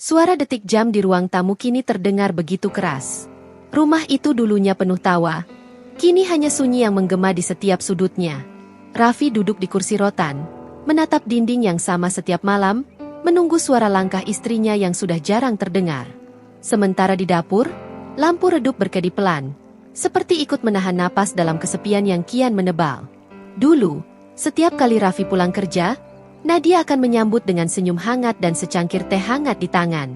Suara detik jam di ruang tamu kini terdengar begitu keras. Rumah itu dulunya penuh tawa. Kini hanya sunyi yang menggema di setiap sudutnya. Raffi duduk di kursi rotan, menatap dinding yang sama setiap malam, menunggu suara langkah istrinya yang sudah jarang terdengar. Sementara di dapur, lampu redup berkedip pelan, seperti ikut menahan napas dalam kesepian yang kian menebal. Dulu, setiap kali Raffi pulang kerja, Nadia akan menyambut dengan senyum hangat dan secangkir teh hangat di tangan.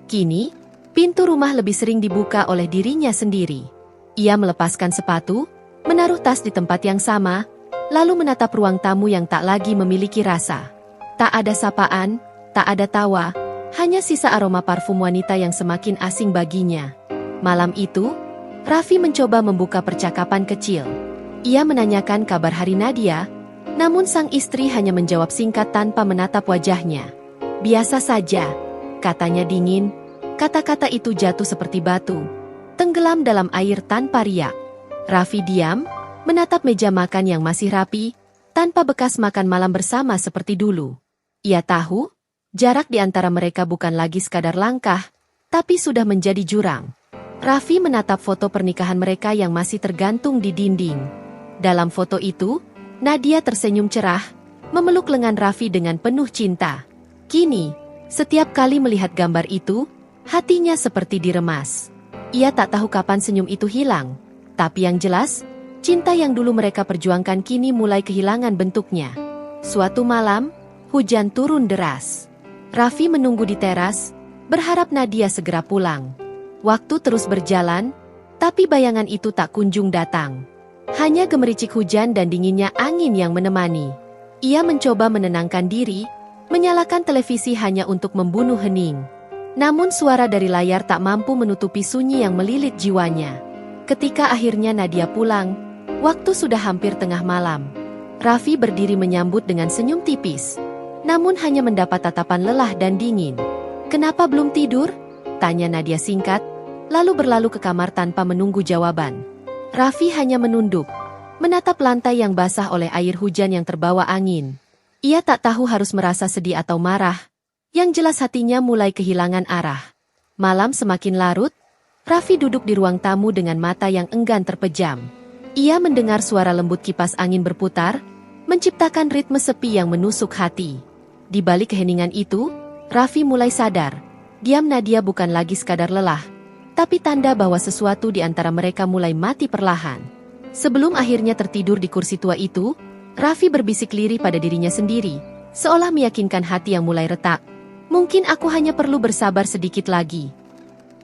Kini, pintu rumah lebih sering dibuka oleh dirinya sendiri. Ia melepaskan sepatu, menaruh tas di tempat yang sama, lalu menatap ruang tamu yang tak lagi memiliki rasa. Tak ada sapaan, tak ada tawa, hanya sisa aroma parfum wanita yang semakin asing baginya. Malam itu, Raffi mencoba membuka percakapan kecil. Ia menanyakan kabar hari Nadia, namun sang istri hanya menjawab singkat tanpa menatap wajahnya. Biasa saja, katanya dingin. Kata-kata itu jatuh seperti batu, tenggelam dalam air tanpa riak. Raffi diam, menatap meja makan yang masih rapi, tanpa bekas makan malam bersama seperti dulu. Ia tahu, jarak di antara mereka bukan lagi sekadar langkah, tapi sudah menjadi jurang. Raffi menatap foto pernikahan mereka yang masih tergantung di dinding. Dalam foto itu, Nadia tersenyum cerah, memeluk lengan Raffi dengan penuh cinta. Kini, setiap kali melihat gambar itu, hatinya seperti diremas. Ia tak tahu kapan senyum itu hilang, tapi yang jelas, cinta yang dulu mereka perjuangkan kini mulai kehilangan bentuknya. Suatu malam, hujan turun deras. Raffi menunggu di teras, berharap Nadia segera pulang. Waktu terus berjalan, tapi bayangan itu tak kunjung datang. Hanya gemericik hujan dan dinginnya angin yang menemani. Ia mencoba menenangkan diri, menyalakan televisi hanya untuk membunuh hening. Namun suara dari layar tak mampu menutupi sunyi yang melilit jiwanya. Ketika akhirnya Nadia pulang, waktu sudah hampir tengah malam. Raffi berdiri menyambut dengan senyum tipis, namun hanya mendapat tatapan lelah dan dingin. "Kenapa belum tidur?" tanya Nadia singkat, lalu berlalu ke kamar tanpa menunggu jawaban. Raffi hanya menunduk, menatap lantai yang basah oleh air hujan yang terbawa angin. Ia tak tahu harus merasa sedih atau marah, yang jelas hatinya mulai kehilangan arah. Malam semakin larut, Raffi duduk di ruang tamu dengan mata yang enggan terpejam. Ia mendengar suara lembut kipas angin berputar, menciptakan ritme sepi yang menusuk hati. Di balik keheningan itu, Raffi mulai sadar, diam Nadia bukan lagi sekadar lelah, tapi tanda bahwa sesuatu di antara mereka mulai mati perlahan. Sebelum akhirnya tertidur di kursi tua itu, Raffi berbisik lirih pada dirinya sendiri, seolah meyakinkan hati yang mulai retak. Mungkin aku hanya perlu bersabar sedikit lagi.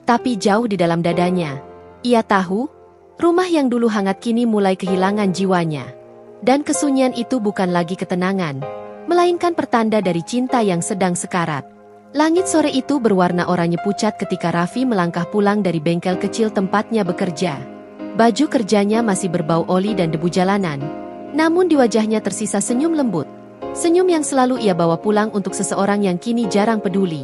Tapi jauh di dalam dadanya, ia tahu, rumah yang dulu hangat kini mulai kehilangan jiwanya. Dan kesunyian itu bukan lagi ketenangan, melainkan pertanda dari cinta yang sedang sekarat. Langit sore itu berwarna oranye pucat ketika Raffi melangkah pulang dari bengkel kecil tempatnya bekerja. Baju kerjanya masih berbau oli dan debu jalanan, namun di wajahnya tersisa senyum lembut. Senyum yang selalu ia bawa pulang untuk seseorang yang kini jarang peduli.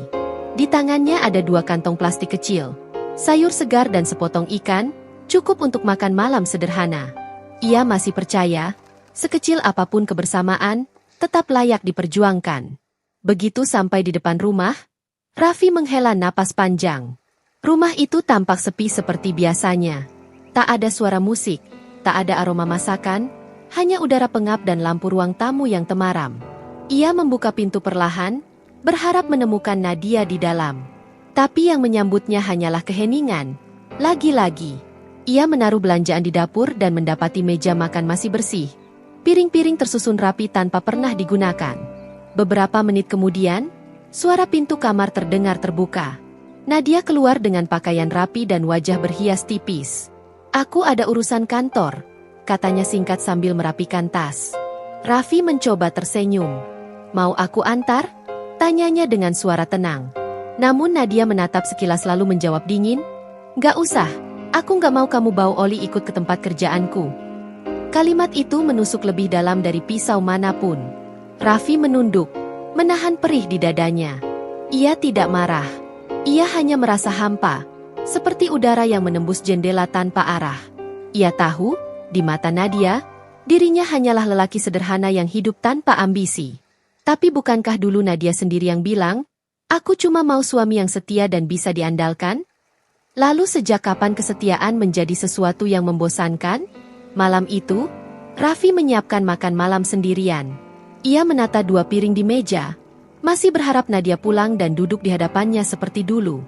Di tangannya ada 2 kantong plastik kecil, sayur segar dan sepotong ikan, cukup untuk makan malam sederhana. Ia masih percaya, sekecil apapun kebersamaan, tetap layak diperjuangkan. Begitu sampai di depan rumah, Raffi menghela napas panjang. Rumah itu tampak sepi seperti biasanya. Tak ada suara musik, tak ada aroma masakan, hanya udara pengap dan lampu ruang tamu yang temaram. Ia membuka pintu perlahan, berharap menemukan Nadia di dalam. Tapi yang menyambutnya hanyalah keheningan. Lagi-lagi, ia menaruh belanjaan di dapur dan mendapati meja makan masih bersih. Piring-piring tersusun rapi tanpa pernah digunakan. Beberapa menit kemudian, suara pintu kamar terdengar terbuka. Nadia keluar dengan pakaian rapi dan wajah berhias tipis. "Aku ada urusan kantor," katanya singkat sambil merapikan tas. Raffi mencoba tersenyum. "Mau aku antar?" tanyanya dengan suara tenang. Namun Nadia menatap sekilas lalu menjawab dingin, "Gak usah, aku gak mau kamu bawa oli ikut ke tempat kerjaanku." Kalimat itu menusuk lebih dalam dari pisau manapun. Raffi menunduk, menahan perih di dadanya. Ia tidak marah. Ia hanya merasa hampa, seperti udara yang menembus jendela tanpa arah. Ia tahu, di mata Nadia, dirinya hanyalah lelaki sederhana yang hidup tanpa ambisi. Tapi bukankah dulu Nadia sendiri yang bilang, Aku cuma mau suami yang setia dan bisa diandalkan. Lalu sejak kapan kesetiaan menjadi sesuatu yang membosankan? Malam itu, Raffi menyiapkan makan malam sendirian. Ia menata 2 piring di meja, masih berharap Nadia pulang dan duduk di hadapannya seperti dulu.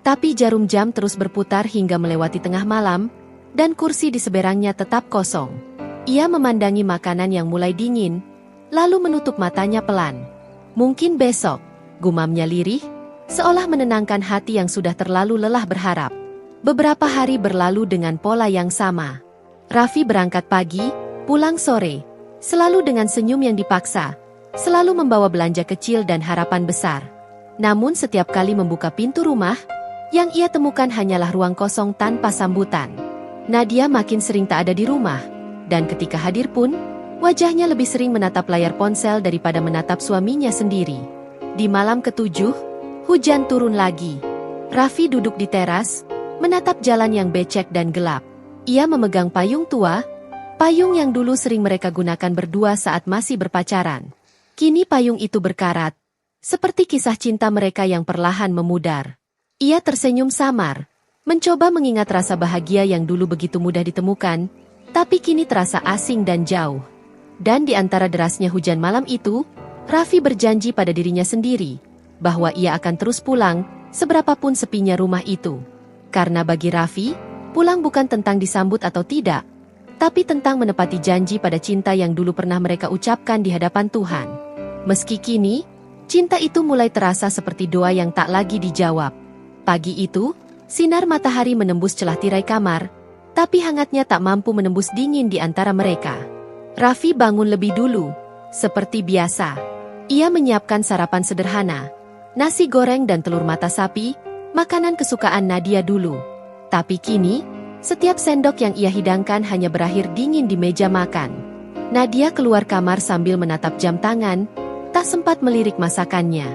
Tapi jarum jam terus berputar hingga melewati tengah malam, dan kursi di seberangnya tetap kosong. Ia memandangi makanan yang mulai dingin, lalu menutup matanya pelan. Mungkin besok, gumamnya lirih, seolah menenangkan hati yang sudah terlalu lelah berharap. Beberapa hari berlalu dengan pola yang sama. Raffi berangkat pagi, pulang sore, selalu dengan senyum yang dipaksa, selalu membawa belanja kecil dan harapan besar. Namun setiap kali membuka pintu rumah, yang ia temukan hanyalah ruang kosong tanpa sambutan. Nadia makin sering tak ada di rumah, dan ketika hadir pun, wajahnya lebih sering menatap layar ponsel daripada menatap suaminya sendiri. Di malam ke-7, hujan turun lagi. Raffi duduk di teras, menatap jalan yang becek dan gelap. Ia memegang payung tua, payung yang dulu sering mereka gunakan berdua saat masih berpacaran. Kini payung itu berkarat, seperti kisah cinta mereka yang perlahan memudar. Ia tersenyum samar, mencoba mengingat rasa bahagia yang dulu begitu mudah ditemukan, tapi kini terasa asing dan jauh. Dan di antara derasnya hujan malam itu, Raffi berjanji pada dirinya sendiri, bahwa ia akan terus pulang, seberapapun sepinya rumah itu. Karena bagi Raffi, pulang bukan tentang disambut atau tidak, tapi tentang menepati janji pada cinta yang dulu pernah mereka ucapkan di hadapan Tuhan. Meski kini, cinta itu mulai terasa seperti doa yang tak lagi dijawab. Pagi itu, sinar matahari menembus celah tirai kamar, tapi hangatnya tak mampu menembus dingin di antara mereka. Raffi bangun lebih dulu, seperti biasa. Ia menyiapkan sarapan sederhana, nasi goreng dan telur mata sapi, makanan kesukaan Nadia dulu. Tapi kini, setiap sendok yang ia hidangkan hanya berakhir dingin di meja makan. Nadia keluar kamar sambil menatap jam tangan, tak sempat melirik masakannya.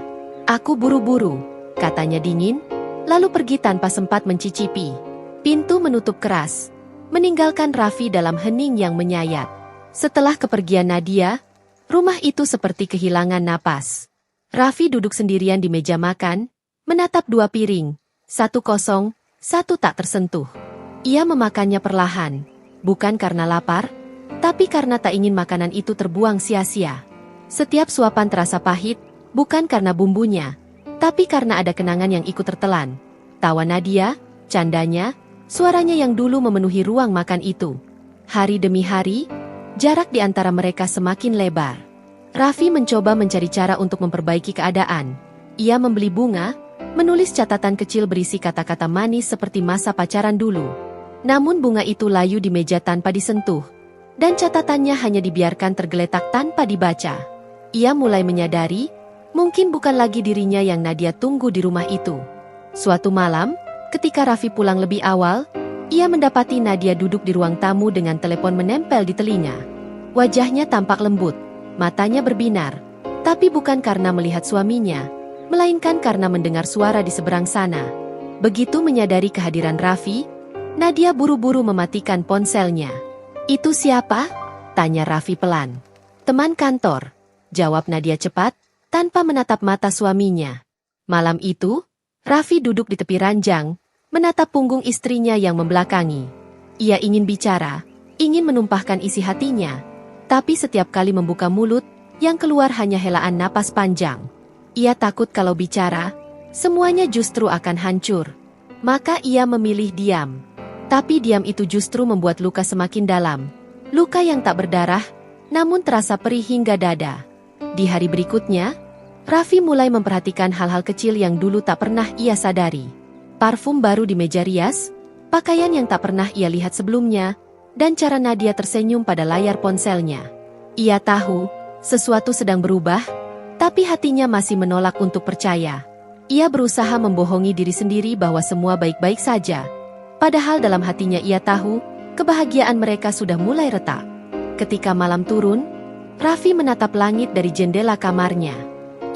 "Aku buru-buru," katanya dingin, lalu pergi tanpa sempat mencicipi. Pintu menutup keras, meninggalkan Raffi dalam hening yang menyayat. Setelah kepergian Nadia, rumah itu seperti kehilangan napas. Raffi duduk sendirian di meja makan, menatap 2 piring, 1 kosong, 1 tak tersentuh. Ia memakannya perlahan, bukan karena lapar, tapi karena tak ingin makanan itu terbuang sia-sia. Setiap suapan terasa pahit, bukan karena bumbunya, tapi karena ada kenangan yang ikut tertelan. Tawa Nadia, candanya, suaranya yang dulu memenuhi ruang makan itu. Hari demi hari, jarak di antara mereka semakin lebar. Raffi mencoba mencari cara untuk memperbaiki keadaan. Ia membeli bunga, menulis catatan kecil berisi kata-kata manis seperti masa pacaran dulu. Namun bunga itu layu di meja tanpa disentuh, dan catatannya hanya dibiarkan tergeletak tanpa dibaca. Ia mulai menyadari, mungkin bukan lagi dirinya yang Nadia tunggu di rumah itu. Suatu malam, ketika Raffi pulang lebih awal, ia mendapati Nadia duduk di ruang tamu dengan telepon menempel di telinga. Wajahnya tampak lembut, matanya berbinar, tapi bukan karena melihat suaminya, melainkan karena mendengar suara di seberang sana. Begitu menyadari kehadiran Raffi, Nadia buru-buru mematikan ponselnya. "Itu siapa?" tanya Raffi pelan. "Teman kantor," jawab Nadia cepat, tanpa menatap mata suaminya. Malam itu, Raffi duduk di tepi ranjang, menatap punggung istrinya yang membelakangi. Ia ingin bicara, ingin menumpahkan isi hatinya, tapi setiap kali membuka mulut, yang keluar hanya helaan napas panjang. Ia takut kalau bicara, semuanya justru akan hancur. Maka ia memilih diam. Tapi diam itu justru membuat luka semakin dalam. Luka yang tak berdarah, namun terasa perih hingga dada. Di hari berikutnya, Raffi mulai memperhatikan hal-hal kecil yang dulu tak pernah ia sadari. Parfum baru di meja rias, pakaian yang tak pernah ia lihat sebelumnya, dan cara Nadia tersenyum pada layar ponselnya. Ia tahu, sesuatu sedang berubah, tapi hatinya masih menolak untuk percaya. Ia berusaha membohongi diri sendiri bahwa semua baik-baik saja. Padahal dalam hatinya ia tahu, kebahagiaan mereka sudah mulai retak. Ketika malam turun, Raffi menatap langit dari jendela kamarnya.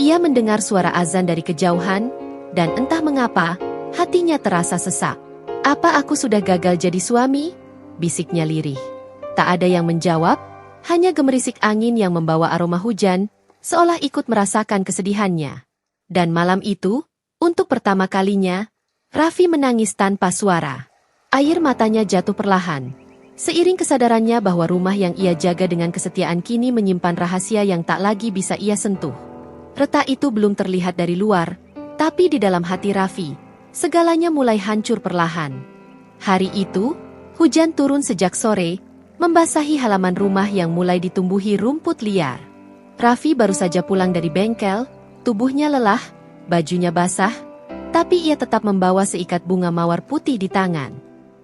Ia mendengar suara azan dari kejauhan, dan entah mengapa, hatinya terasa sesak. "Apa aku sudah gagal jadi suami?" bisiknya lirih. Tak ada yang menjawab, hanya gemerisik angin yang membawa aroma hujan, seolah ikut merasakan kesedihannya. Dan malam itu, untuk pertama kalinya, Raffi menangis tanpa suara. Air matanya jatuh perlahan. Seiring kesadarannya bahwa rumah yang ia jaga dengan kesetiaan kini menyimpan rahasia yang tak lagi bisa ia sentuh. Retak itu belum terlihat dari luar, tapi di dalam hati Raffi, segalanya mulai hancur perlahan. Hari itu, hujan turun sejak sore, membasahi halaman rumah yang mulai ditumbuhi rumput liar. Raffi baru saja pulang dari bengkel, tubuhnya lelah, bajunya basah, tapi ia tetap membawa seikat bunga mawar putih di tangan.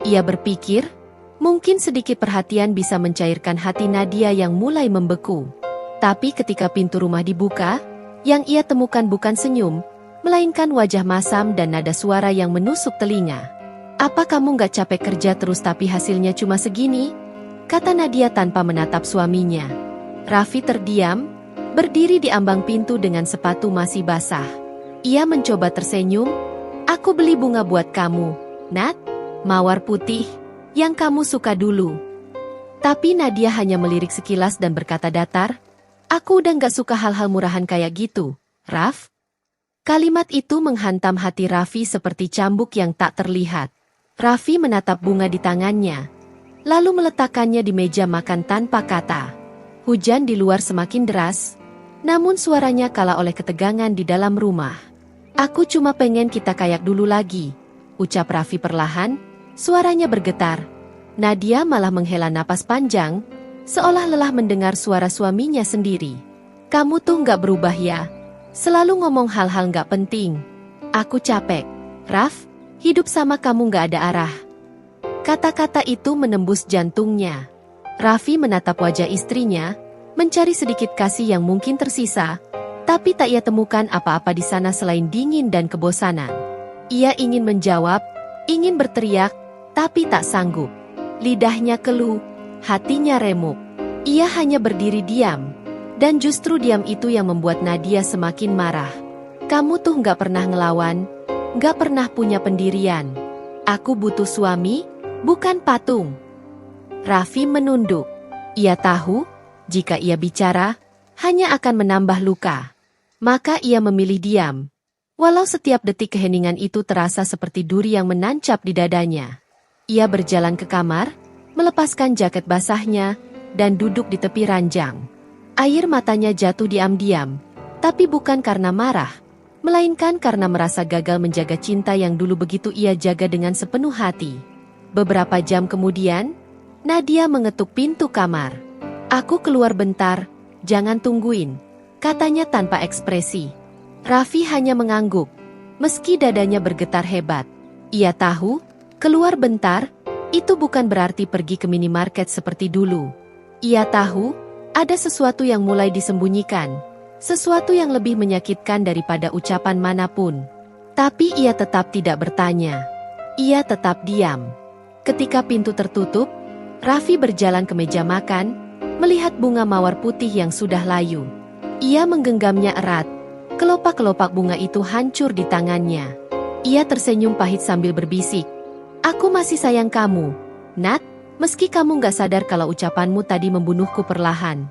Ia berpikir, mungkin sedikit perhatian bisa mencairkan hati Nadia yang mulai membeku. Tapi ketika pintu rumah dibuka, yang ia temukan bukan senyum, melainkan wajah masam dan nada suara yang menusuk telinga. "Apa kamu gak capek kerja terus tapi hasilnya cuma segini?" kata Nadia tanpa menatap suaminya. Raffi terdiam, berdiri di ambang pintu dengan sepatu masih basah. Ia mencoba tersenyum. "Aku beli bunga buat kamu, Nat. Mawar putih, yang kamu suka dulu." Tapi Nadia hanya melirik sekilas dan berkata datar, "Aku udah gak suka hal-hal murahan kayak gitu, Raf." Kalimat itu menghantam hati Raffi seperti cambuk yang tak terlihat. Raffi menatap bunga di tangannya, lalu meletakkannya di meja makan tanpa kata. Hujan di luar semakin deras, namun suaranya kalah oleh ketegangan di dalam rumah. "Aku cuma pengen kita kayak dulu lagi," ucap Raffi perlahan, suaranya bergetar. Nadia malah menghela napas panjang, seolah lelah mendengar suara suaminya sendiri. "Kamu tuh gak berubah ya, selalu ngomong hal-hal gak penting. Aku capek, Raf, hidup sama kamu gak ada arah." Kata-kata itu menembus jantungnya. Raffi menatap wajah istrinya, mencari sedikit kasih yang mungkin tersisa, tapi tak ia temukan apa-apa di sana selain dingin dan kebosanan. Ia ingin menjawab, ingin berteriak, tapi tak sanggup. Lidahnya keluh, hatinya remuk. Ia hanya berdiri diam, dan justru diam itu yang membuat Nadia semakin marah. "Kamu tuh gak pernah ngelawan, gak pernah punya pendirian. Aku butuh suami, bukan patung." Raffi menunduk. Ia tahu, jika ia bicara, hanya akan menambah luka. Maka ia memilih diam. Walau setiap detik keheningan itu terasa seperti duri yang menancap di dadanya. Ia berjalan ke kamar, melepaskan jaket basahnya, dan duduk di tepi ranjang. Air matanya jatuh diam-diam, tapi bukan karena marah, melainkan karena merasa gagal menjaga cinta yang dulu begitu ia jaga dengan sepenuh hati. Beberapa jam kemudian, Nadia mengetuk pintu kamar. "Aku keluar bentar, jangan tungguin," katanya tanpa ekspresi. Raffi hanya mengangguk, meski dadanya bergetar hebat. Ia tahu, keluar bentar, itu bukan berarti pergi ke minimarket seperti dulu. Ia tahu, ada sesuatu yang mulai disembunyikan, sesuatu yang lebih menyakitkan daripada ucapan manapun. Tapi ia tetap tidak bertanya. Ia tetap diam. Ketika pintu tertutup, Raffi berjalan ke meja makan, melihat bunga mawar putih yang sudah layu. Ia menggenggamnya erat. Kelopak-kelopak bunga itu hancur di tangannya. Ia tersenyum pahit sambil berbisik, "Aku masih sayang kamu, Nat, meski kamu gak sadar kalau ucapanmu tadi membunuhku perlahan."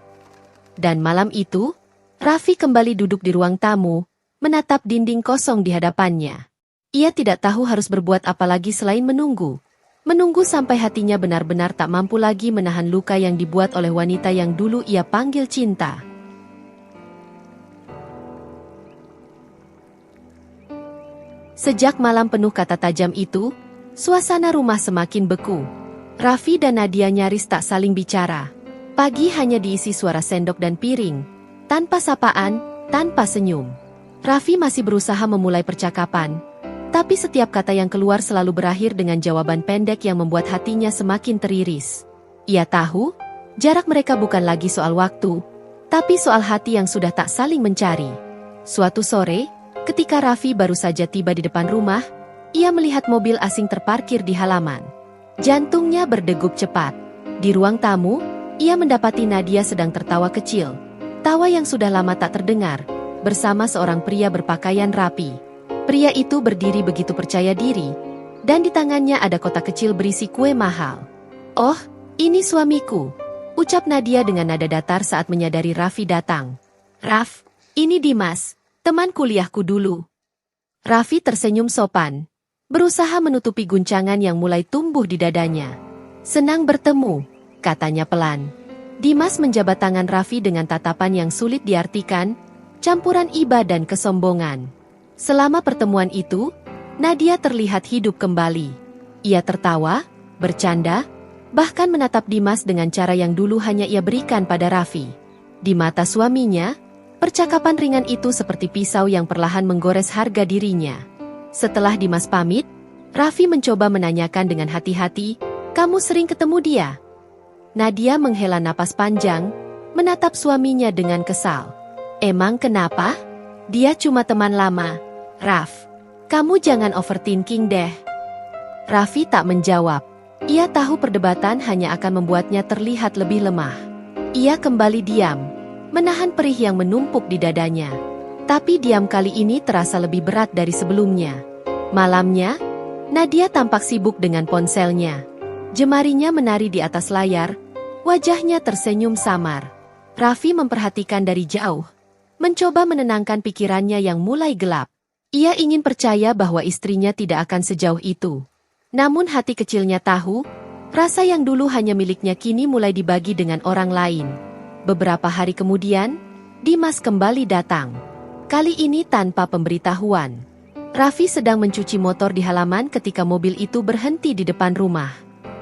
Dan malam itu, Raffi kembali duduk di ruang tamu, menatap dinding kosong di hadapannya. Ia tidak tahu harus berbuat apa lagi selain menunggu. Menunggu sampai hatinya benar-benar tak mampu lagi menahan luka yang dibuat oleh wanita yang dulu ia panggil cinta. Sejak malam penuh kata tajam itu, suasana rumah semakin beku. Raffi dan Nadia nyaris tak saling bicara. Pagi hanya diisi suara sendok dan piring, tanpa sapaan, tanpa senyum. Raffi masih berusaha memulai percakapan, tapi setiap kata yang keluar selalu berakhir dengan jawaban pendek yang membuat hatinya semakin teriris. Ia tahu, jarak mereka bukan lagi soal waktu, tapi soal hati yang sudah tak saling mencari. Suatu sore, ketika Raffi baru saja tiba di depan rumah, ia melihat mobil asing terparkir di halaman. Jantungnya berdegup cepat. Di ruang tamu, ia mendapati Nadia sedang tertawa kecil. Tawa yang sudah lama tak terdengar, bersama seorang pria berpakaian rapi. Pria itu berdiri begitu percaya diri, dan di tangannya ada kotak kecil berisi kue mahal. "Oh, ini suamiku," ucap Nadia dengan nada datar saat menyadari Raffi datang. "Raf, ini Dimas, Teman kuliahku dulu. Raffi tersenyum sopan, berusaha menutupi guncangan yang mulai tumbuh di dadanya. Senang bertemu, katanya pelan. Dimas menjabat tangan Raffi dengan tatapan yang sulit diartikan, campuran iba dan kesombongan. Selama pertemuan itu, Nadia terlihat hidup kembali. Ia tertawa, bercanda, bahkan menatap Dimas dengan cara yang dulu hanya ia berikan pada Raffi. Di mata suaminya, percakapan ringan itu seperti pisau yang perlahan menggores harga dirinya. Setelah Dimas pamit, Raffi mencoba menanyakan dengan hati-hati, "Kamu sering ketemu dia?" Nadia menghela napas panjang, menatap suaminya dengan kesal. "Emang kenapa? Dia cuma teman lama, Raff. Kamu jangan overthinking deh." Raffi tak menjawab. Ia tahu perdebatan hanya akan membuatnya terlihat lebih lemah. Ia kembali diam, menahan perih yang menumpuk di dadanya. Tapi diam kali ini terasa lebih berat dari sebelumnya. Malamnya, Nadia tampak sibuk dengan ponselnya. Jemarinya menari di atas layar, wajahnya tersenyum samar. Raffi memperhatikan dari jauh, mencoba menenangkan pikirannya yang mulai gelap. Ia ingin percaya bahwa istrinya tidak akan sejauh itu. Namun hati kecilnya tahu, rasa yang dulu hanya miliknya kini mulai dibagi dengan orang lain. Beberapa hari kemudian, Dimas kembali datang. Kali ini tanpa pemberitahuan. Raffi sedang mencuci motor di halaman ketika mobil itu berhenti di depan rumah.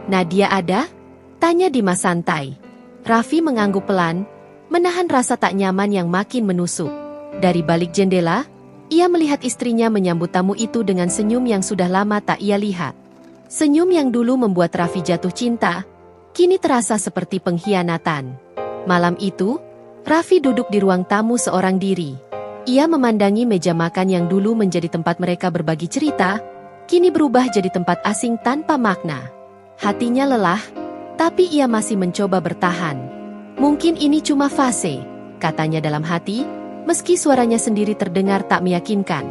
"Nadia ada?" tanya Dimas santai. Raffi mengangguk pelan, menahan rasa tak nyaman yang makin menusuk. Dari balik jendela, ia melihat istrinya menyambut tamu itu dengan senyum yang sudah lama tak ia lihat. Senyum yang dulu membuat Raffi jatuh cinta, kini terasa seperti pengkhianatan. Malam itu, Raffi duduk di ruang tamu seorang diri. Ia memandangi meja makan yang dulu menjadi tempat mereka berbagi cerita, kini berubah jadi tempat asing tanpa makna. Hatinya lelah, tapi ia masih mencoba bertahan. "Mungkin ini cuma fase," katanya dalam hati, meski suaranya sendiri terdengar tak meyakinkan.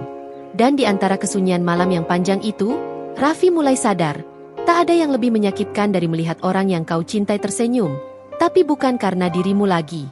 Dan di antara kesunyian malam yang panjang itu, Raffi mulai sadar, tak ada yang lebih menyakitkan dari melihat orang yang kau cintai tersenyum, tapi bukan karena dirimu lagi.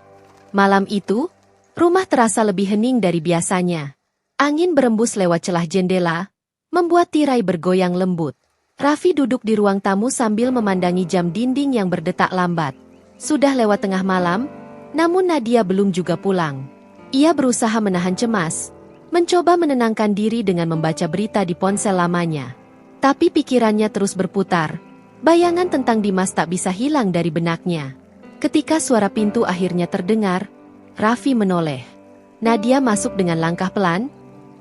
Malam itu, rumah terasa lebih hening dari biasanya. Angin berembus lewat celah jendela, membuat tirai bergoyang lembut. Raffi duduk di ruang tamu sambil memandangi jam dinding yang berdetak lambat. Sudah lewat tengah malam, namun Nadia belum juga pulang. Ia berusaha menahan cemas, mencoba menenangkan diri dengan membaca berita di ponsel lamanya. Tapi pikirannya terus berputar, bayangan tentang Dimas tak bisa hilang dari benaknya. Ketika suara pintu akhirnya terdengar, Raffi menoleh. Nadia masuk dengan langkah pelan,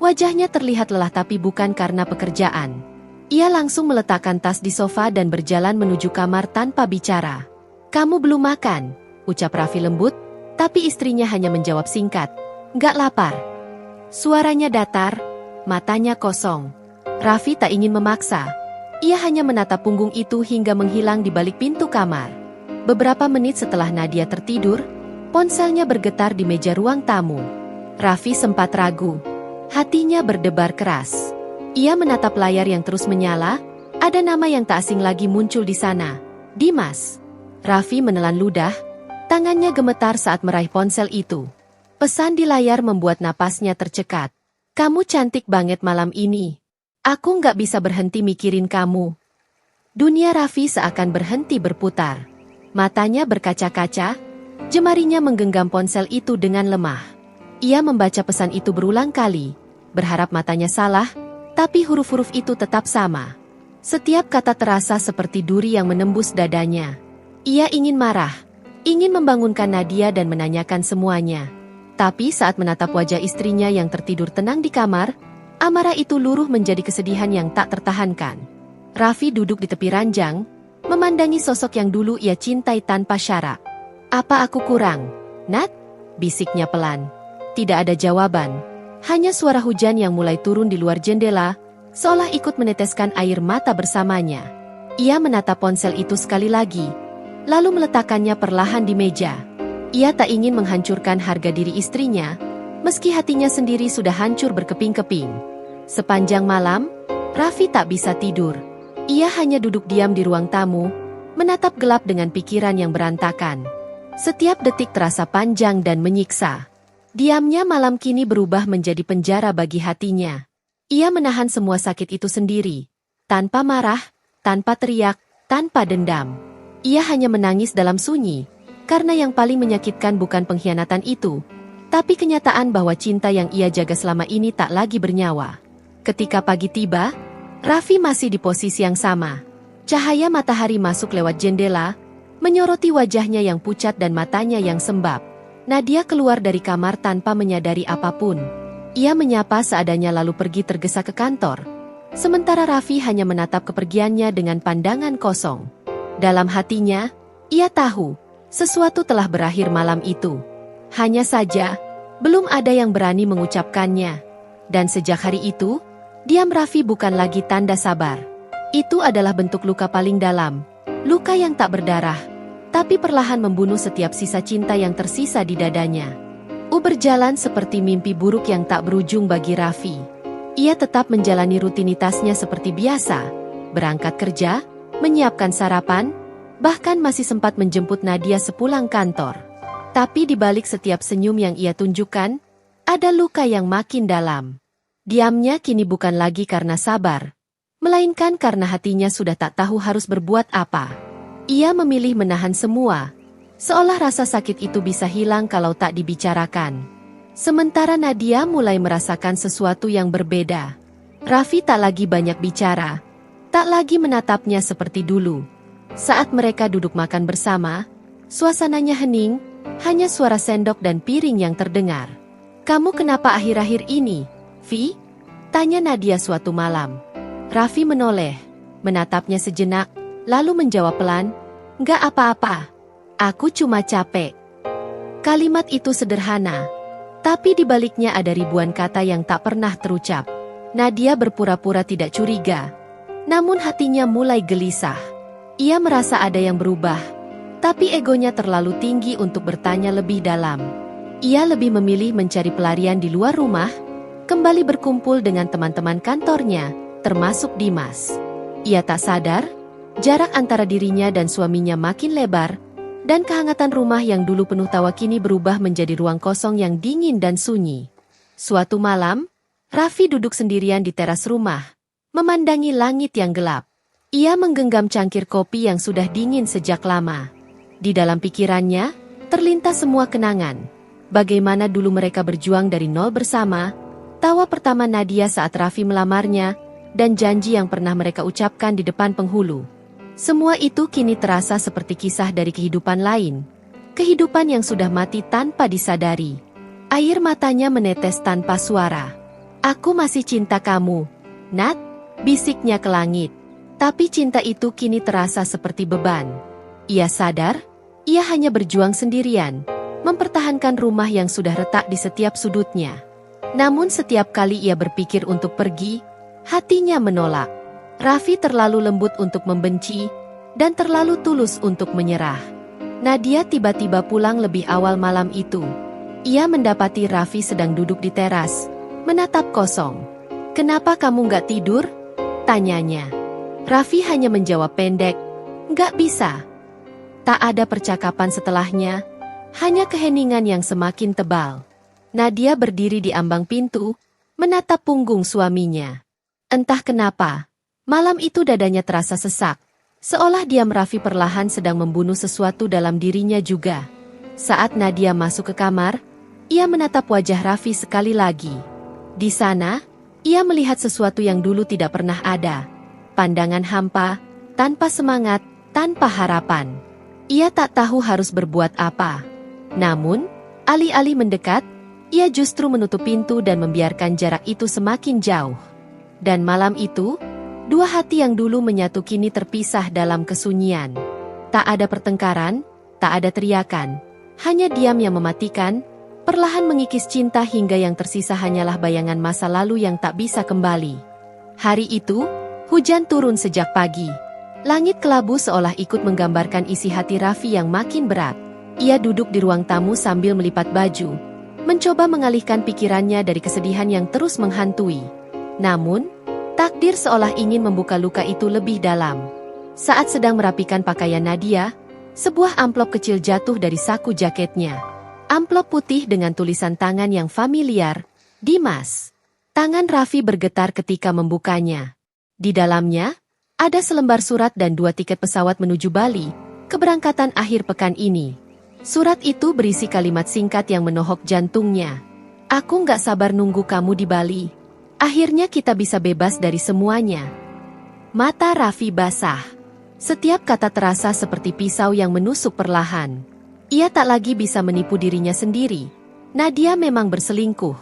wajahnya terlihat lelah tapi bukan karena pekerjaan. Ia langsung meletakkan tas di sofa dan berjalan menuju kamar tanpa bicara. "Kamu belum makan?" ucap Raffi lembut, tapi istrinya hanya menjawab singkat, "Nggak lapar." Suaranya datar, matanya kosong. Raffi tak ingin memaksa. Ia hanya menatap punggung itu hingga menghilang di balik pintu kamar. Beberapa menit setelah Nadia tertidur, ponselnya bergetar di meja ruang tamu. Raffi sempat ragu. Hatinya berdebar keras. Ia menatap layar yang terus menyala, ada nama yang tak asing lagi muncul di sana. Dimas. Raffi menelan ludah, tangannya gemetar saat meraih ponsel itu. Pesan di layar membuat napasnya tercekat. "Kamu cantik banget malam ini. Aku nggak bisa berhenti mikirin kamu." Dunia Raffi seakan berhenti berputar. Matanya berkaca-kaca, jemarinya menggenggam ponsel itu dengan lemah. Ia membaca pesan itu berulang kali, berharap matanya salah, tapi huruf-huruf itu tetap sama. Setiap kata terasa seperti duri yang menembus dadanya. Ia ingin marah, ingin membangunkan Nadia dan menanyakan semuanya. Tapi saat menatap wajah istrinya yang tertidur tenang di kamar, amarah itu luruh menjadi kesedihan yang tak tertahankan. Raffi duduk di tepi ranjang, memandangi sosok yang dulu ia cintai tanpa syarat. "Apa aku kurang, Nat?" bisiknya pelan. Tidak ada jawaban, hanya suara hujan yang mulai turun di luar jendela, seolah ikut meneteskan air mata bersamanya. Ia menatap ponsel itu sekali lagi, lalu meletakkannya perlahan di meja. Ia tak ingin menghancurkan harga diri istrinya, meski hatinya sendiri sudah hancur berkeping-keping. Sepanjang malam, Raffi tak bisa tidur. Ia hanya duduk diam di ruang tamu, menatap gelap dengan pikiran yang berantakan. Setiap detik terasa panjang dan menyiksa. Diamnya malam kini berubah menjadi penjara bagi hatinya. Ia menahan semua sakit itu sendiri. Tanpa marah, tanpa teriak, tanpa dendam. Ia hanya menangis dalam sunyi. Karena yang paling menyakitkan bukan pengkhianatan itu, tapi kenyataan bahwa cinta yang ia jaga selama ini tak lagi bernyawa. Ketika pagi tiba, Raffi masih di posisi yang sama. Cahaya matahari masuk lewat jendela, menyoroti wajahnya yang pucat dan matanya yang sembab. Nadia keluar dari kamar tanpa menyadari apapun. Ia menyapa seadanya lalu pergi tergesa ke kantor. Sementara Raffi hanya menatap kepergiannya dengan pandangan kosong. Dalam hatinya, ia tahu sesuatu telah berakhir malam itu. Hanya saja, belum ada yang berani mengucapkannya. Dan sejak hari itu, diam Raffi bukan lagi tanda sabar. Itu adalah bentuk luka paling dalam. Luka yang tak berdarah, tapi perlahan membunuh setiap sisa cinta yang tersisa di dadanya. Berjalan seperti mimpi buruk yang tak berujung bagi Raffi. Ia tetap menjalani rutinitasnya seperti biasa. Berangkat kerja, menyiapkan sarapan, bahkan masih sempat menjemput Nadia sepulang kantor. Tapi di balik setiap senyum yang ia tunjukkan, ada luka yang makin dalam. Diamnya kini bukan lagi karena sabar, melainkan karena hatinya sudah tak tahu harus berbuat apa. Ia memilih menahan semua, seolah rasa sakit itu bisa hilang kalau tak dibicarakan. Sementara Nadia mulai merasakan sesuatu yang berbeda. Raffi tak lagi banyak bicara, tak lagi menatapnya seperti dulu. Saat mereka duduk makan bersama, suasananya hening, hanya suara sendok dan piring yang terdengar. "Kamu kenapa akhir-akhir ini, Vi?" tanya Nadia suatu malam. Raffi menoleh, menatapnya sejenak, lalu menjawab pelan, "Nggak apa-apa, aku cuma capek." Kalimat itu sederhana, tapi di baliknya ada ribuan kata yang tak pernah terucap. Nadia berpura-pura tidak curiga, namun hatinya mulai gelisah. Ia merasa ada yang berubah, tapi egonya terlalu tinggi untuk bertanya lebih dalam. Ia lebih memilih mencari pelarian di luar rumah, kembali berkumpul dengan teman-teman kantornya, termasuk Dimas. Ia tak sadar, jarak antara dirinya dan suaminya makin lebar, dan kehangatan rumah yang dulu penuh tawa kini berubah menjadi ruang kosong yang dingin dan sunyi. Suatu malam, Raffi duduk sendirian di teras rumah, memandangi langit yang gelap. Ia menggenggam cangkir kopi yang sudah dingin sejak lama. Di dalam pikirannya, terlintas semua kenangan. Bagaimana dulu mereka berjuang dari nol bersama, tawa pertama Nadia saat Raffi melamarnya, dan janji yang pernah mereka ucapkan di depan penghulu. Semua itu kini terasa seperti kisah dari kehidupan lain. Kehidupan yang sudah mati tanpa disadari. Air matanya menetes tanpa suara. "Aku masih cinta kamu, Nat," bisiknya ke langit. Tapi cinta itu kini terasa seperti beban. Ia sadar, ia hanya berjuang sendirian, mempertahankan rumah yang sudah retak di setiap sudutnya. Namun setiap kali ia berpikir untuk pergi, hatinya menolak. Raffi terlalu lembut untuk membenci, dan terlalu tulus untuk menyerah. Nadia tiba-tiba pulang lebih awal malam itu. Ia mendapati Raffi sedang duduk di teras, menatap kosong. "Kenapa kamu nggak tidur?" tanyanya. Raffi hanya menjawab pendek, "Nggak bisa." Tak ada percakapan setelahnya, hanya keheningan yang semakin tebal. Nadia berdiri di ambang pintu, menatap punggung suaminya. Entah kenapa, malam itu dadanya terasa sesak, seolah diam Raffi perlahan sedang membunuh sesuatu dalam dirinya juga. Saat Nadia masuk ke kamar, ia menatap wajah Raffi sekali lagi. Di sana, ia melihat sesuatu yang dulu tidak pernah ada. Pandangan hampa, tanpa semangat, tanpa harapan. Ia tak tahu harus berbuat apa. Namun, alih-alih mendekat, ia justru menutup pintu dan membiarkan jarak itu semakin jauh. Dan malam itu, dua hati yang dulu menyatu kini terpisah dalam kesunyian. Tak ada pertengkaran, tak ada teriakan. Hanya diam yang mematikan, perlahan mengikis cinta hingga yang tersisa hanyalah bayangan masa lalu yang tak bisa kembali. Hari itu, hujan turun sejak pagi. Langit kelabu seolah ikut menggambarkan isi hati Raffi yang makin berat. Ia duduk di ruang tamu sambil melipat baju, mencoba mengalihkan pikirannya dari kesedihan yang terus menghantui. Namun, takdir seolah ingin membuka luka itu lebih dalam. Saat sedang merapikan pakaian Nadia, sebuah amplop kecil jatuh dari saku jaketnya. Amplop putih dengan tulisan tangan yang familiar, Dimas. Tangan Raffi bergetar ketika membukanya. Di dalamnya, ada selembar surat dan 2 tiket pesawat menuju Bali, keberangkatan akhir pekan ini. Surat itu berisi kalimat singkat yang menohok jantungnya. Aku nggak sabar nunggu kamu di Bali. Akhirnya kita bisa bebas dari semuanya. Mata Raffi basah. Setiap kata terasa seperti pisau yang menusuk perlahan. Ia tak lagi bisa menipu dirinya sendiri. Nadia memang berselingkuh.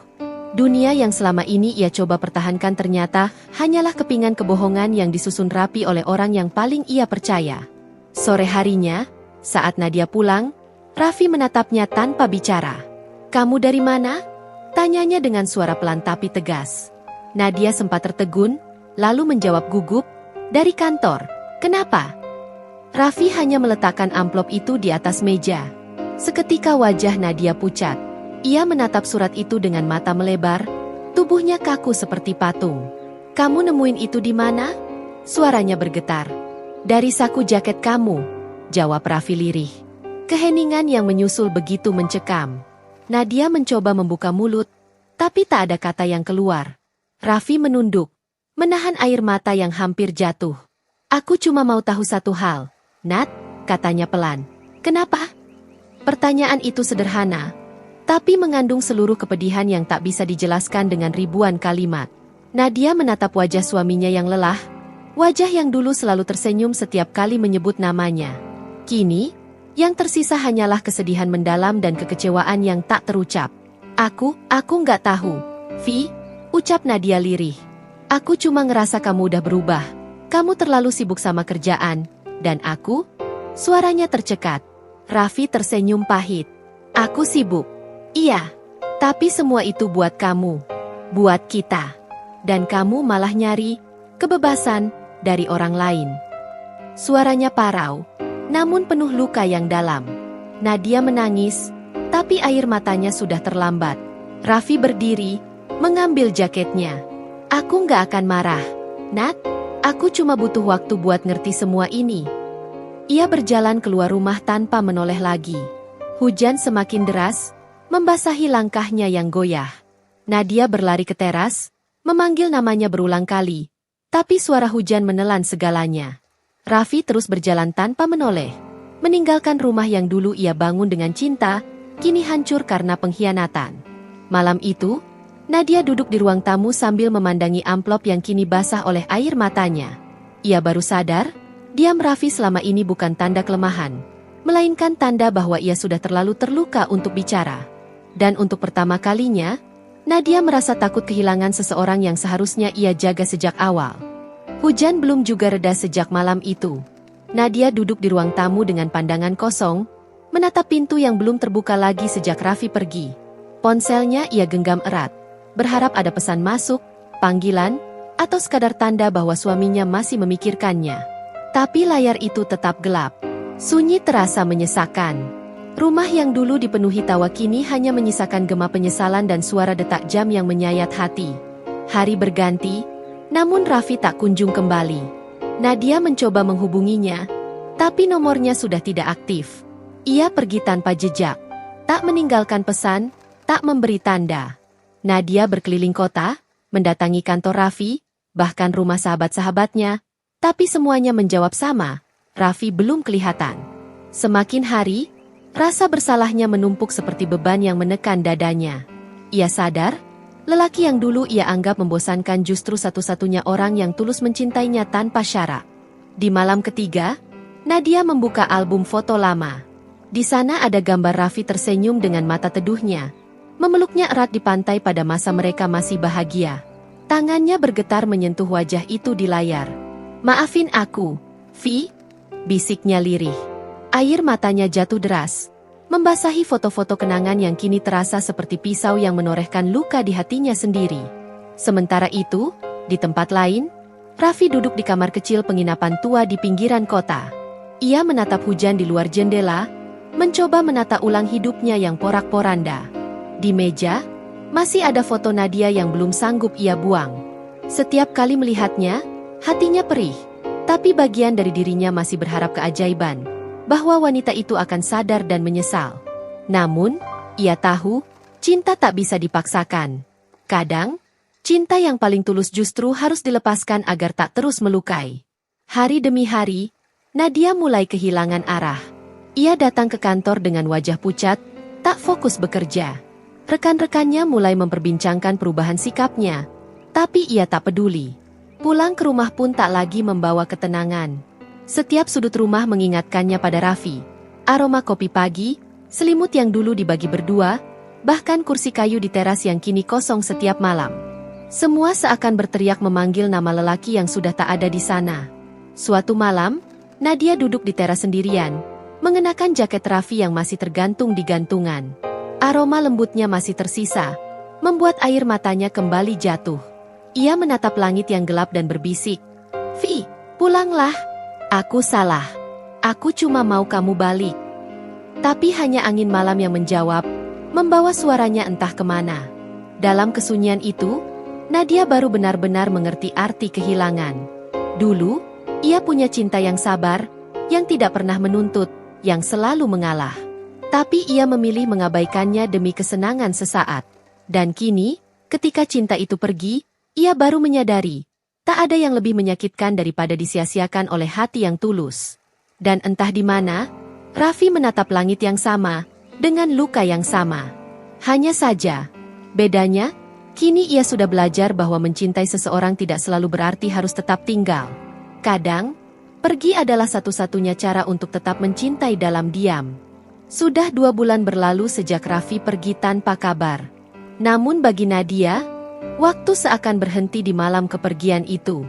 Dunia yang selama ini ia coba pertahankan ternyata hanyalah kepingan kebohongan yang disusun rapi oleh orang yang paling ia percaya. Sore harinya, saat Nadia pulang, Raffi menatapnya tanpa bicara. "Kamu dari mana?" tanyanya dengan suara pelan tapi tegas. Nadia sempat tertegun, lalu menjawab gugup, "Dari kantor." "Kenapa?" Raffi hanya meletakkan amplop itu di atas meja. Seketika wajah Nadia pucat. Ia menatap surat itu dengan mata melebar, tubuhnya kaku seperti patung. "Kamu nemuin itu di mana?" Suaranya bergetar. "Dari saku jaket kamu," jawab Raffi lirih. Keheningan yang menyusul begitu mencekam. Nadia mencoba membuka mulut, tapi tak ada kata yang keluar. Raffi menunduk, menahan air mata yang hampir jatuh. "Aku cuma mau tahu satu hal, Nat," katanya pelan. "Kenapa?" Pertanyaan itu sederhana, tapi mengandung seluruh kepedihan yang tak bisa dijelaskan dengan ribuan kalimat. Nadia menatap wajah suaminya yang lelah, wajah yang dulu selalu tersenyum setiap kali menyebut namanya. Kini, yang tersisa hanyalah kesedihan mendalam dan kekecewaan yang tak terucap. Aku nggak tahu, Vi," ucap Nadia lirih. "Aku cuma ngerasa kamu udah berubah. Kamu terlalu sibuk sama kerjaan, dan aku?" Suaranya tercekat. Raffi tersenyum pahit. "Aku sibuk. Iya, tapi semua itu buat kamu, buat kita. Dan kamu malah nyari kebebasan dari orang lain." Suaranya parau, namun penuh luka yang dalam. Nadia menangis, tapi air matanya sudah terlambat. Raffi berdiri, mengambil jaketnya. "Aku nggak akan marah, Nat. Aku cuma butuh waktu buat ngerti semua ini." Ia berjalan keluar rumah tanpa menoleh lagi. Hujan semakin deras, membasahi langkahnya yang goyah. Nadia berlari ke teras, memanggil namanya berulang kali, tapi suara hujan menelan segalanya. Raffi terus berjalan tanpa menoleh, meninggalkan rumah yang dulu ia bangun dengan cinta, kini hancur karena pengkhianatan. Malam itu, Nadia duduk di ruang tamu sambil memandangi amplop yang kini basah oleh air matanya. Ia baru sadar, diam Raffi selama ini bukan tanda kelemahan, melainkan tanda bahwa ia sudah terlalu terluka untuk bicara. Dan untuk pertama kalinya, Nadia merasa takut kehilangan seseorang yang seharusnya ia jaga sejak awal. Hujan belum juga reda sejak malam itu. Nadia duduk di ruang tamu dengan pandangan kosong, menatap pintu yang belum terbuka lagi sejak Raffi pergi. Ponselnya ia genggam erat, berharap ada pesan masuk, panggilan, atau sekadar tanda bahwa suaminya masih memikirkannya. Tapi layar itu tetap gelap. Sunyi terasa menyesakan. Rumah yang dulu dipenuhi tawa kini hanya menyisakan gema penyesalan dan suara detak jam yang menyayat hati. Hari berganti, namun Raffi tak kunjung kembali. Nadia mencoba menghubunginya, tapi nomornya sudah tidak aktif. Ia pergi tanpa jejak, tak meninggalkan pesan, tak memberi tanda. Nadia berkeliling kota, mendatangi kantor Raffi, bahkan rumah sahabat-sahabatnya, tapi semuanya menjawab sama, Raffi belum kelihatan. Semakin hari, rasa bersalahnya menumpuk seperti beban yang menekan dadanya. Ia sadar, lelaki yang dulu ia anggap membosankan justru satu-satunya orang yang tulus mencintainya tanpa syarat. Di malam ketiga, Nadia membuka album foto lama. Di sana ada gambar Raffi tersenyum dengan mata teduhnya, memeluknya erat di pantai pada masa mereka masih bahagia. Tangannya bergetar menyentuh wajah itu di layar. "Maafin aku, Vi," bisiknya lirih. Air matanya jatuh deras, membasahi foto-foto kenangan yang kini terasa seperti pisau yang menorehkan luka di hatinya sendiri. Sementara itu, di tempat lain, Raffi duduk di kamar kecil penginapan tua di pinggiran kota. Ia menatap hujan di luar jendela, mencoba menata ulang hidupnya yang porak-poranda. Di meja, masih ada foto Nadia yang belum sanggup ia buang. Setiap kali melihatnya, hatinya perih, tapi bagian dari dirinya masih berharap keajaiban, bahwa wanita itu akan sadar dan menyesal. Namun, Ia tahu, cinta tak bisa dipaksakan. Kadang, cinta yang paling tulus justru harus dilepaskan agar tak terus melukai. Hari demi hari, Nadia mulai kehilangan arah. Ia datang ke kantor dengan wajah pucat, tak fokus bekerja. Rekan-rekannya mulai memperbincangkan perubahan sikapnya, tapi ia tak peduli. Pulang ke rumah pun tak lagi membawa ketenangan. Setiap sudut rumah mengingatkannya pada Raffi. Aroma kopi pagi, selimut yang dulu dibagi berdua, bahkan kursi kayu di teras yang kini kosong setiap malam. Semua seakan berteriak memanggil nama lelaki yang sudah tak ada di sana. Suatu malam, Nadia duduk di teras sendirian, mengenakan jaket Raffi yang masih tergantung di gantungan. Aroma lembutnya masih tersisa, membuat air matanya kembali jatuh. Ia menatap langit yang gelap dan berbisik, "Vi, pulanglah. Aku salah. Aku cuma mau kamu balik." Tapi hanya angin malam yang menjawab, membawa suaranya entah kemana. Dalam kesunyian itu, Nadia baru benar-benar mengerti arti kehilangan. Dulu, ia punya cinta yang sabar, yang tidak pernah menuntut, yang selalu mengalah. Tapi ia memilih mengabaikannya demi kesenangan sesaat. Dan kini, ketika cinta itu pergi, ia baru menyadari, tak ada yang lebih menyakitkan daripada disia-siakan oleh hati yang tulus. Dan entah di mana, Raffi menatap langit yang sama, dengan luka yang sama. Hanya saja, bedanya, kini ia sudah belajar bahwa mencintai seseorang tidak selalu berarti harus tetap tinggal. Kadang, pergi adalah satu-satunya cara untuk tetap mencintai dalam diam. Sudah 2 bulan berlalu sejak Raffi pergi tanpa kabar. Namun bagi Nadia, waktu seakan berhenti di malam kepergian itu.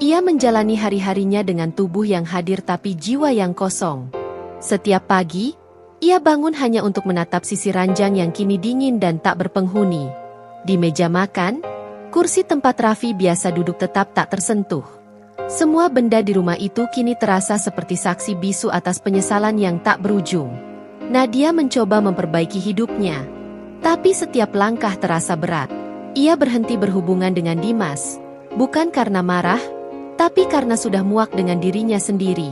Ia menjalani hari-harinya dengan tubuh yang hadir tapi jiwa yang kosong. Setiap pagi, ia bangun hanya untuk menatap sisi ranjang yang kini dingin dan tak berpenghuni. Di meja makan, kursi tempat Raffi biasa duduk tetap tak tersentuh. Semua benda di rumah itu kini terasa seperti saksi bisu atas penyesalan yang tak berujung. Nadia mencoba memperbaiki hidupnya, tapi setiap langkah terasa berat. Ia berhenti berhubungan dengan Dimas, bukan karena marah, tapi karena sudah muak dengan dirinya sendiri.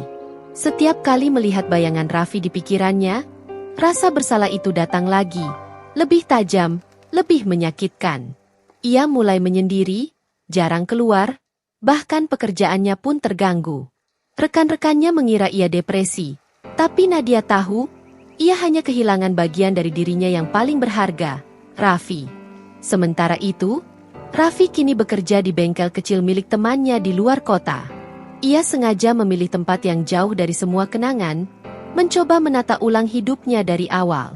Setiap kali melihat bayangan Raffi di pikirannya, rasa bersalah itu datang lagi, lebih tajam, lebih menyakitkan. Ia mulai menyendiri, jarang keluar, bahkan pekerjaannya pun terganggu. Rekan-rekannya mengira ia depresi, tapi Nadia tahu, ia hanya kehilangan bagian dari dirinya yang paling berharga, Raffi. Sementara itu, Raffi kini bekerja di bengkel kecil milik temannya di luar kota. Ia sengaja memilih tempat yang jauh dari semua kenangan, mencoba menata ulang hidupnya dari awal.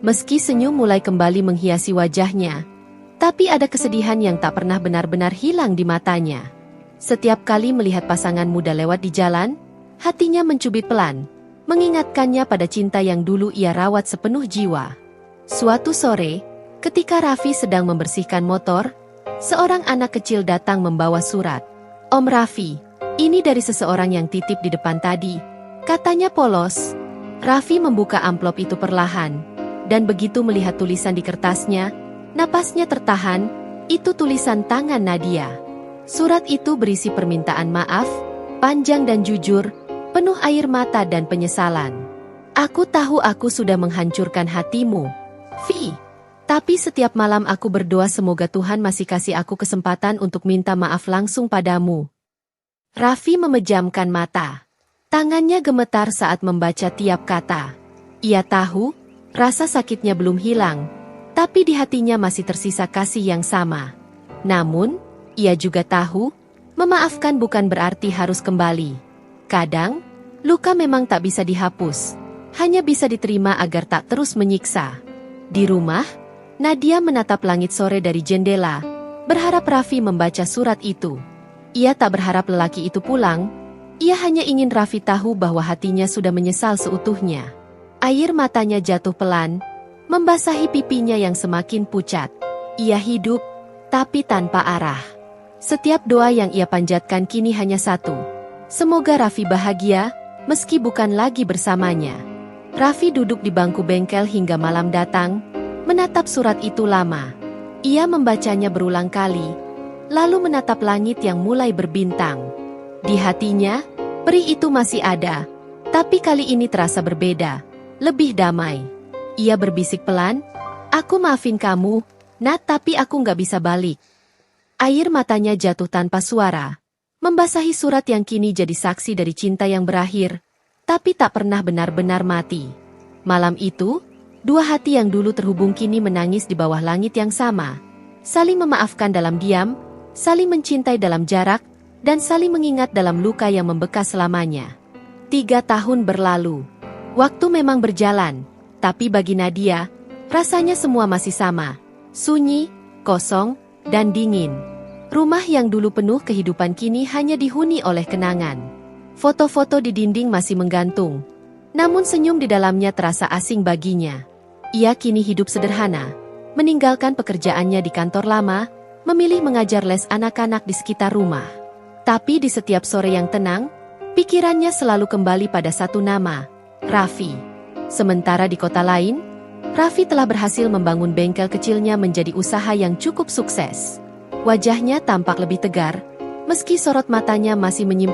Meski senyum mulai kembali menghiasi wajahnya, tapi ada kesedihan yang tak pernah benar-benar hilang di matanya. Setiap kali melihat pasangan muda lewat di jalan, hatinya mencubit pelan, mengingatkannya pada cinta yang dulu ia rawat sepenuh jiwa. Suatu sore, ketika Raffi sedang membersihkan motor, seorang anak kecil datang membawa surat. "Om Raffi, ini dari seseorang yang titip di depan tadi," katanya polos. Raffi membuka amplop itu perlahan, dan begitu melihat tulisan di kertasnya, napasnya tertahan. Itu tulisan tangan Nadia. Surat itu berisi permintaan maaf, panjang dan jujur, penuh air mata dan penyesalan. "Aku tahu aku sudah menghancurkan hatimu, Vi. Tapi setiap malam aku berdoa semoga Tuhan masih kasih aku kesempatan untuk minta maaf langsung padamu." Raffi memejamkan mata. Tangannya gemetar saat membaca tiap kata. Ia tahu, rasa sakitnya belum hilang, tapi di hatinya masih tersisa kasih yang sama. Namun, ia juga tahu, memaafkan bukan berarti harus kembali. Kadang, luka memang tak bisa dihapus, hanya bisa diterima agar tak terus menyiksa. Di rumah, Nadia menatap langit sore dari jendela, berharap Raffi membaca surat itu. Ia tak berharap lelaki itu pulang, ia hanya ingin Raffi tahu bahwa hatinya sudah menyesal seutuhnya. Air matanya jatuh pelan, membasahi pipinya yang semakin pucat. Ia hidup, tapi tanpa arah. Setiap doa yang ia panjatkan kini hanya satu. Semoga Raffi bahagia, meski bukan lagi bersamanya. Raffi duduk di bangku bengkel hingga malam datang, menatap surat itu lama. Ia membacanya berulang kali, lalu menatap langit yang mulai berbintang. Di hatinya, peri itu masih ada, tapi kali ini terasa berbeda, lebih damai. Ia berbisik pelan, Aku maafin kamu, Nat, tapi aku nggak bisa balik. Air matanya jatuh tanpa suara, membasahi surat yang kini jadi saksi dari cinta yang berakhir, tapi tak pernah benar-benar mati. Malam itu, dua hati yang dulu terhubung kini menangis di bawah langit yang sama, saling memaafkan dalam diam, saling mencintai dalam jarak, dan saling mengingat dalam luka yang membekas selamanya. 3 tahun berlalu. Waktu memang berjalan, tapi bagi Nadia, rasanya semua masih sama. Sunyi, kosong, dan dingin. Rumah yang dulu penuh kehidupan kini hanya dihuni oleh kenangan. Foto-foto di dinding masih menggantung, namun senyum di dalamnya terasa asing baginya. Ia kini hidup sederhana, meninggalkan pekerjaannya di kantor lama, memilih mengajar les anak-anak di sekitar rumah. Tapi di setiap sore yang tenang, pikirannya selalu kembali pada satu nama, Raffi. Sementara di kota lain, Raffi telah berhasil membangun bengkel kecilnya menjadi usaha yang cukup sukses. Wajahnya tampak lebih tegar, meski sorot matanya masih menyimpan